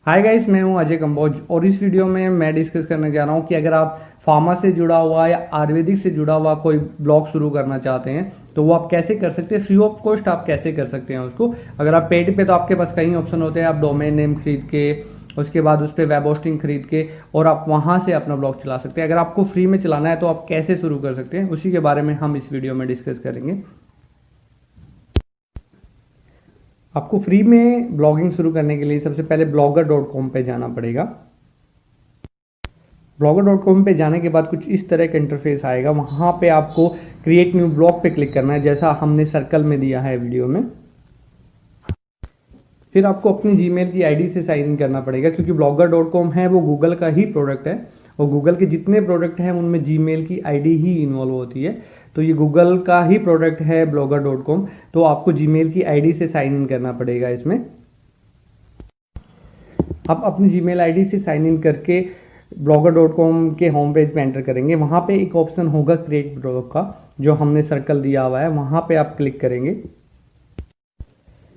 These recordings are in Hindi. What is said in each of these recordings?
हाय गाइस, मैं हूं अजय कंबोज और इस वीडियो में मैं डिस्कस करने जा रहा हूं कि अगर आप फार्मा से जुड़ा हुआ या आयुर्वेदिक से जुड़ा हुआ कोई ब्लॉग शुरू करना चाहते हैं तो वो आप कैसे कर सकते हैं। फ्री ऑफ कॉस्ट आप कैसे कर सकते हैं उसको। अगर आप पेड पे तो आपके पास कई ऑप्शन होते हैं। आप डोमेन नेम खरीद के उसके बाद उस पर वेब होस्टिंग खरीद के और आप वहां से अपना ब्लॉग चला सकते हैं। अगर आपको फ्री में चलाना है तो आप कैसे शुरू कर सकते हैं, उसी के बारे में हम इस वीडियो में डिस्कस करेंगे। आपको फ्री में ब्लॉगिंग शुरू करने के लिए सबसे पहले blogger.com पे जाना पड़ेगा। blogger.com पे जाने के बाद कुछ इस तरह का इंटरफेस आएगा। वहाँ पे आपको क्रिएट न्यू ब्लॉग पे क्लिक करना है, जैसा हमने सर्कल में दिया है वीडियो में। फिर आपको अपनी जीमेल की आईडी से साइन इन करना पड़ेगा, क्योंकि blogger.com है वो गूगल का ही प्रोडक्ट है और गूगल के जितने प्रोडक्ट हैं उनमें जीमेल की आईडी ही इन्वॉल्व होती है। तो ये गूगल का ही प्रोडक्ट है blogger.com, तो आपको जीमेल की आईडी से साइन इन करना पड़ेगा। इसमें आप अपनी जीमेल आईडी से साइन इन करके blogger.com के होम पेज पे एंटर करेंगे। वहाँ पे एक ऑप्शन होगा क्रिएट ब्लॉग का, जो हमने सर्कल दिया हुआ है, वहाँ पे आप क्लिक करेंगे।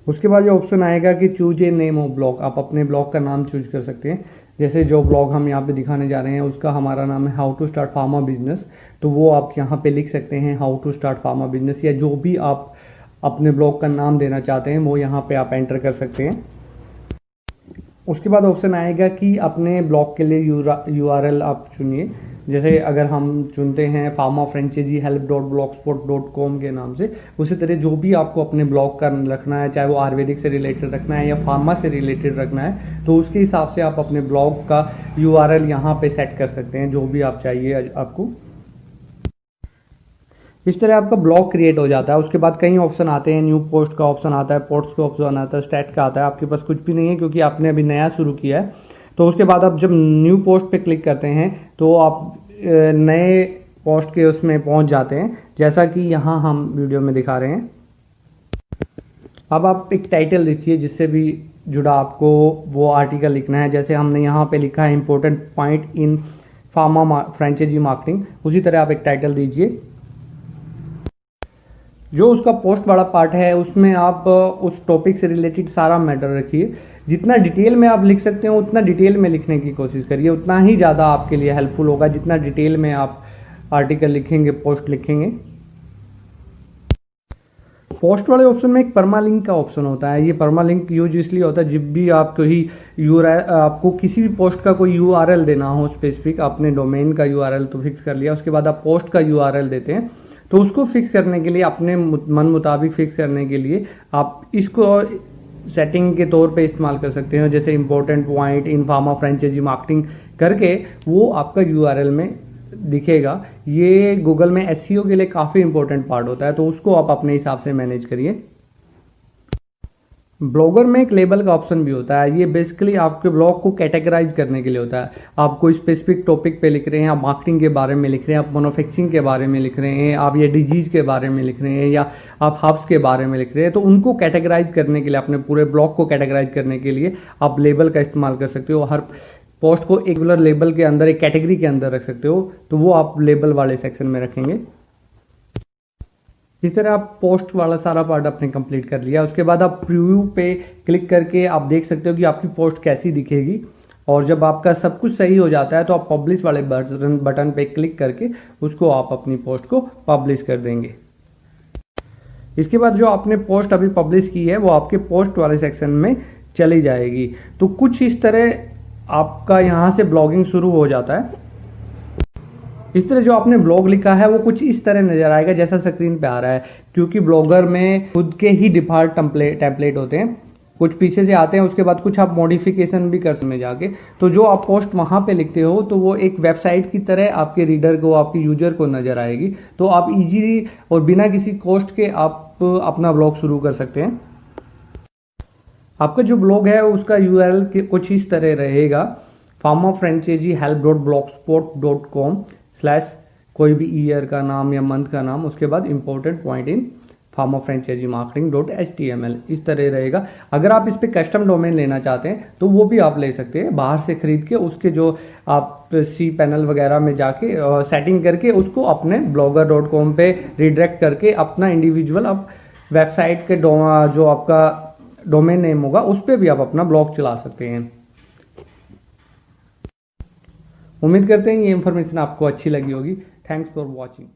उसके बाद जो ऑप्शन आएगा कि choose a name of blog, आप अपने ब्लॉग का नाम चूज कर सकते हैं। जैसे जो ब्लॉग हम यहाँ पे दिखाने जा रहे हैं उसका हमारा नाम है how to start pharma business, तो वो आप यहाँ पे लिख सकते हैं how to start pharma business, या जो भी आप अपने ब्लॉग का नाम देना चाहते हैं वो यहाँ पे आप एंटर कर सकते हैं। उसके बाद ऑप्शन आएगा कि अपने ब्लॉग के लिए यूआरएल आप चुनिए। जैसे अगर हम चुनते हैं फार्मा फ्रेंचाइजी हेल्प .blogspot.com के नाम से, उसी तरह जो भी आपको अपने ब्लॉग का रखना है, चाहे वो आयुर्वेदिक से रिलेटेड रखना है या फार्मा से रिलेटेड रखना है, तो उसके हिसाब से आप अपने ब्लॉग का यूआरएल यहाँ पे सेट कर सकते हैं, जो भी आप चाहिए आपको। इस तरह आपका ब्लॉग क्रिएट हो जाता है। उसके बाद कई ऑप्शन आते हैं, न्यू पोस्ट का ऑप्शन आता है, पोस्ट का ऑप्शन आता है, स्टैट का आता है। आपके पास कुछ भी नहीं है क्योंकि आपने अभी नया शुरू किया है। तो उसके बाद आप जब न्यू पोस्ट पे क्लिक करते हैं तो आप नए पोस्ट के उसमें पहुंच जाते हैं, जैसा कि यहाँ हम वीडियो में दिखा रहे हैं। अब आप एक टाइटल लिखिए जिससे भी जुड़ा आपको वो आर्टिकल लिखना है। जैसे हमने यहाँ पे लिखा है important point in pharma franchise marketing, उसी तरह आप एक टाइटल दीजिए। जो उसका पोस्ट वाला पार्ट है उसमें आप उस टॉपिक से रिलेटेड सारा मैटर रखिए। जितना डिटेल में आप लिख सकते हो उतना डिटेल में लिखने की कोशिश करिए, उतना ही ज़्यादा आपके लिए हेल्पफुल होगा जितना डिटेल में आप आर्टिकल लिखेंगे, पोस्ट लिखेंगे। पोस्ट वाले ऑप्शन में एक परमालिंक का ऑप्शन होता है। ये परमालिंक यूज इसलिए होता है जब भी आप कोई आपको किसी भी पोस्ट का कोई यूआरएल देना हो स्पेसिफिक, आपने डोमेन का यूआरएल तो फिक्स कर लिया, उसके बाद आप पोस्ट का यूआरएल देते हैं, तो उसको फिक्स करने के लिए, अपने मन मुताबिक फिक्स करने के लिए आप इसको सेटिंग के तौर पे इस्तेमाल कर सकते हैं। जैसे important point in pharma franchise marketing करके वो आपका यूआरएल में दिखेगा। ये गूगल में एसईओ के लिए काफ़ी इंपॉर्टेंट पार्ट होता है, तो उसको आप अपने हिसाब से मैनेज करिए। ब्लॉगर में एक लेबल का ऑप्शन भी होता है। ये बेसिकली आपके ब्लॉग को कैटेगराइज करने के लिए होता है। आप कोई स्पेसिफिक टॉपिक पे लिख रहे हैं, आप मार्केटिंग के बारे में लिख रहे हैं, आप मैन्युफैक्चरिंग के बारे में लिख रहे हैं, आप ये डिजीज के बारे में लिख रहे हैं, या आप हब्स के बारे में लिख रहे हैं, तो उनको कैटेगराइज करने के लिए, अपने पूरे ब्लॉग को कैटेगराइज करने के लिए आप लेबल का इस्तेमाल कर सकते हो। हर पोस्ट को एक पर्टिकुलर लेबल के अंदर, एक कैटेगरी के अंदर रख सकते हो, तो वो आप लेबल वाले सेक्शन में रखेंगे। इस तरह आप पोस्ट वाला सारा पार्ट आपने कंप्लीट कर लिया। उसके बाद आप प्रीव्यू पे क्लिक करके आप देख सकते हो कि आपकी पोस्ट कैसी दिखेगी। और जब आपका सब कुछ सही हो जाता है तो आप पब्लिश वाले बटन पे क्लिक करके उसको आप अपनी पोस्ट को पब्लिश कर देंगे। इसके बाद जो आपने पोस्ट अभी पब्लिश की है वो आपके पोस्ट वाले सेक्शन में चली जाएगी। तो कुछ इस तरह आपका यहाँ से ब्लॉगिंग शुरू हो जाता है। इस तरह जो आपने ब्लॉग लिखा है वो कुछ इस तरह नजर आएगा जैसा स्क्रीन पे आ रहा है, क्योंकि ब्लॉगर में खुद के ही डिफॉल्ट टेम्पलेट होते हैं, कुछ पीछे से आते हैं। उसके बाद कुछ आप मॉडिफिकेशन भी कर सकते जाके। तो जो आप पोस्ट वहां पे लिखते हो तो वो एक वेबसाइट की तरह आपके रीडर को, आपके यूजर को नजर आएगी। तो आप इजीली और बिना किसी कॉस्ट के आप अपना ब्लॉग शुरू कर सकते हैं। आपका जो ब्लॉग है उसका यूआरएल कुछ इस तरह रहेगा, फार्मा फ्रेंचाइजी help.blogspot.com/ कोई भी ईयर का नाम या मंथ का नाम, उसके बाद important point in pharma franchise marketing, इस तरह रहेगा। अगर आप इस पे कस्टम डोमेन लेना चाहते हैं तो वो भी आप ले सकते हैं बाहर से खरीद के। उसके जो आप सी पैनल वगैरह में जाके सेटिंग करके उसको अपने blogger.com पे रिडायरेक्ट करके अपना इंडिविजुअल आप वेबसाइट के जो आपका डोमेन नेम होगा उस पर भी आप अपना ब्लॉग चला सकते हैं। उम्मीद करते हैं ये इन्फॉर्मेशन आपको अच्छी लगी होगी। Thanks for watching.